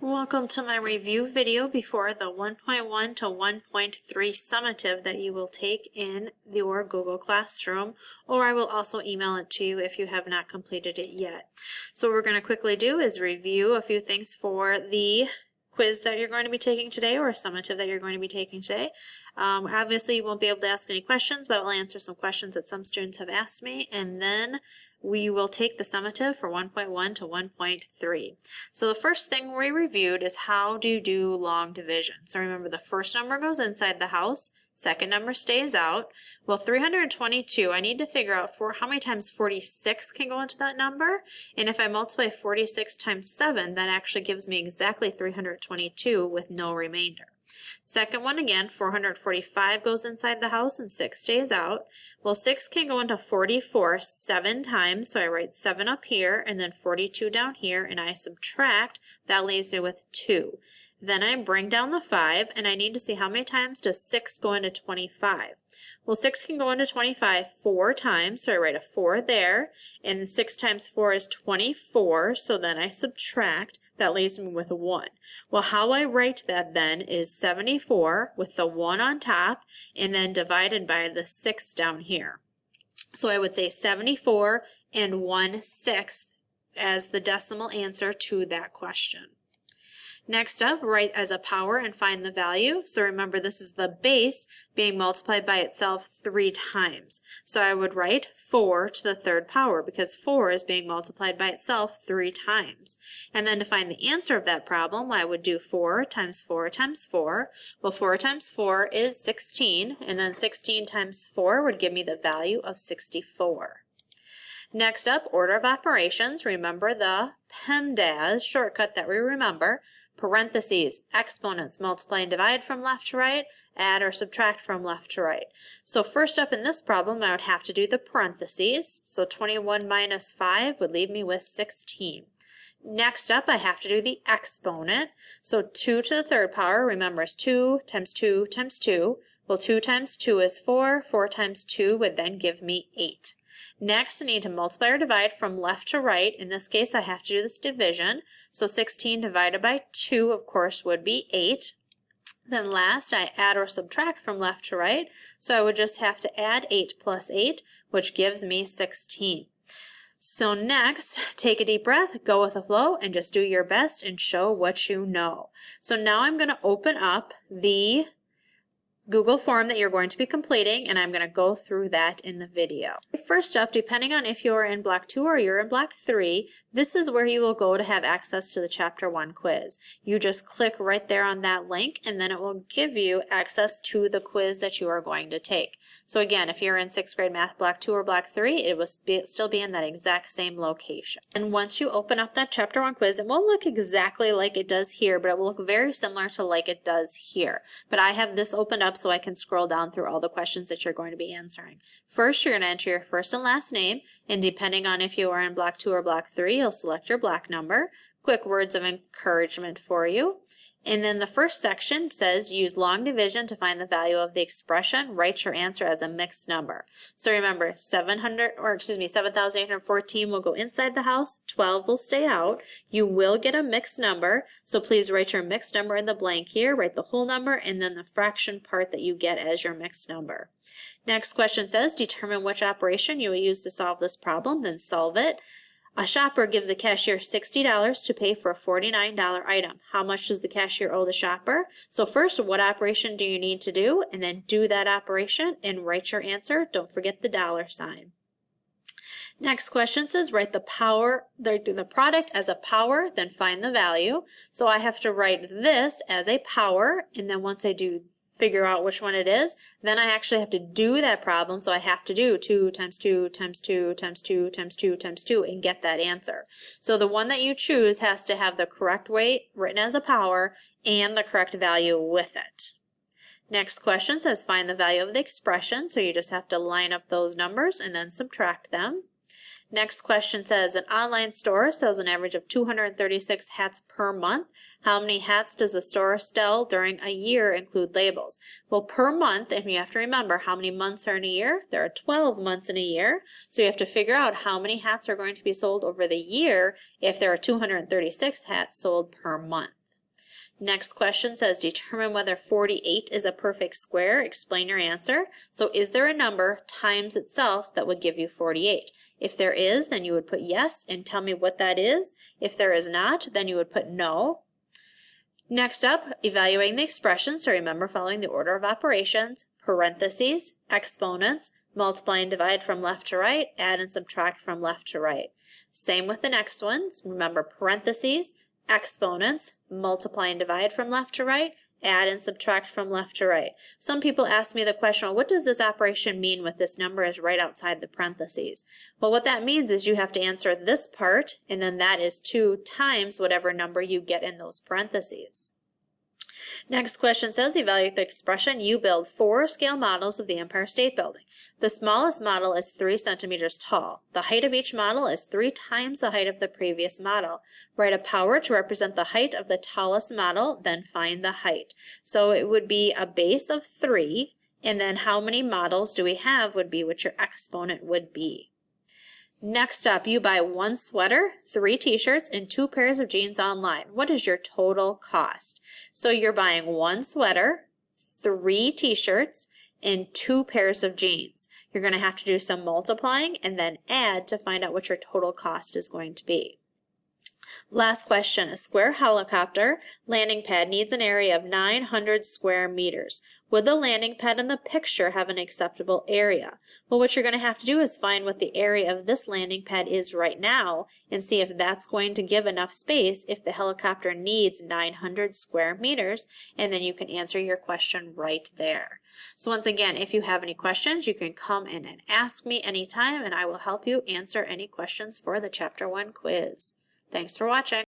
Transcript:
Welcome to my review video before the 1.1 to 1.3 summative that you will take in your Google Classroom, or I will also email it to you if you have not completed it yet. So what we're going to quickly do is review a few things for the quiz that you're going to be taking today, or a summative that you're going to be taking today. Obviously you won't be able to ask any questions, but I'll answer some questions that some students have asked me, and then we will take the summative for 1.1 to 1.3. So the first thing we reviewed is how to do long division. So remember, the first number goes inside the house, second number stays out. Well, 322, I need to figure out how many times 46 can go into that number. And if I multiply 46 times 7, that actually gives me exactly 322 with no remainder. Second one again, 445 goes inside the house and 6 stays out. Well, 6 can go into 44 7 times, so I write 7 up here and then 42 down here, and I subtract. That leaves me with 2. Then I bring down the 5, and I need to see how many times does 6 go into 25. Well, 6 can go into 25 4 times, so I write a 4 there, and 6 times 4 is 24, so then I subtract. That leaves me with a 1. Well, how I write that then is 74 with the 1 on top and then divided by the 6 down here. So I would say 74 and 1/6 as the decimal answer to that question. Next up, write as a power and find the value. So remember, this is the base being multiplied by itself 3 times. So I would write 4 to the third power because 4 is being multiplied by itself 3 times. And then to find the answer of that problem, I would do 4 times 4 times 4. Well, 4 times 4 is 16, and then 16 times 4 would give me the value of 64. Next up, order of operations. Remember the PEMDAS shortcut that we remember. Parentheses, exponents, multiply and divide from left to right, add or subtract from left to right. So first up in this problem, I would have to do the parentheses. So 21 minus 5 would leave me with 16. Next up, I have to do the exponent. So 2 to the third power, remember, is 2 times 2 times 2. Well, 2 times 2 is 4. 4 times 2 would then give me 8. Next, I need to multiply or divide from left to right. In this case, I have to do this division. So 16 divided by 2, of course, would be 8. Then last, I add or subtract from left to right. So I would just have to add 8 plus 8, which gives me 16. So next, take a deep breath, go with the flow, and just do your best and show what you know. So now I'm going to open up the Google form that you're going to be completing, and I'm going to go through that in the video. First up, depending on if you're in Block 2 or you're in Block 3, this is where you will go to have access to the Chapter 1 quiz. You just click right there on that link, and then it will give you access to the quiz that you are going to take. So again, if you're in 6th grade math Block 2 or Block 3, it will still be in that exact same location. And once you open up that Chapter 1 quiz, it won't look exactly like it does here, but it will look very similar to like it does here. But I have this opened up so I can scroll down through all the questions that you're going to be answering. First, you're going to enter your first and last name, and depending on if you are in Block 2 or Block 3, you'll select your block number. Quick words of encouragement for you. And then the first section says use long division to find the value of the expression. Write your answer as a mixed number. So remember, 7,814 will go inside the house, 12 will stay out. You will get a mixed number, so please write your mixed number in the blank here. Write the whole number and then the fraction part that you get as your mixed number. Next question says determine which operation you will use to solve this problem, then solve it. A shopper gives a cashier $60 to pay for a $49 item. How much does the cashier owe the shopper? So first, what operation do you need to do? And then do that operation and write your answer. Don't forget the $sign. Next question says write the product as a power, then find the value. So I have to write this as a power, and then once I do figure out which one it is, then I actually have to do that problem, so I have to do 2 times 2 times 2 times 2 times 2 times 2 and get that answer. So the one that you choose has to have the correct weight written as a power and the correct value with it. Next question says find the value of the expression, so you just have to line up those numbers and then subtract them. Next question says, an online store sells an average of 236 hats per month. How many hats does the store sell during a year include labels? Well, per month, and you have to remember how many months are in a year. There are 12 months in a year, so you have to figure out how many hats are going to be sold over the year if there are 236 hats sold per month. Next question says, determine whether 48 is a perfect square. Explain your answer. So is there a number times itself that would give you 48? If there is, then you would put yes and tell me what that is. If there is not, then you would put no. Next up, evaluating the expression. So remember, following the order of operations, parentheses, exponents, multiply and divide from left to right, add and subtract from left to right. Same with the next ones. Remember, parentheses, exponents, multiply and divide from left to right, add and subtract from left to right. Some people ask me the question, well, what does this operation mean with this number is right outside the parentheses? Well, what that means is you have to answer this part, and then that is 2 times whatever number you get in those parentheses. Next question says, evaluate the expression, you build 4 scale models of the Empire State Building. The smallest model is 3 centimeters tall. The height of each model is 3 times the height of the previous model. Write a power to represent the height of the tallest model, then find the height. So it would be a base of 3, and then how many models do we have would be what your exponent would be. Next up, you buy 1 sweater, 3 t-shirts, and 2 pairs of jeans online. What is your total cost? So you're buying 1 sweater, 3 t-shirts, and 2 pairs of jeans. You're going to have to do some multiplying and then add to find out what your total cost is going to be. Last question, a square helicopter landing pad needs an area of 900 square meters. Would the landing pad in the picture have an acceptable area? Well, what you're going to have to do is find what the area of this landing pad is right now and see if that's going to give enough space if the helicopter needs 900 square meters, and then you can answer your question right there. So once again, if you have any questions, you can come in and ask me anytime, and I will help you answer any questions for the Chapter 1 quiz. Thanks for watching.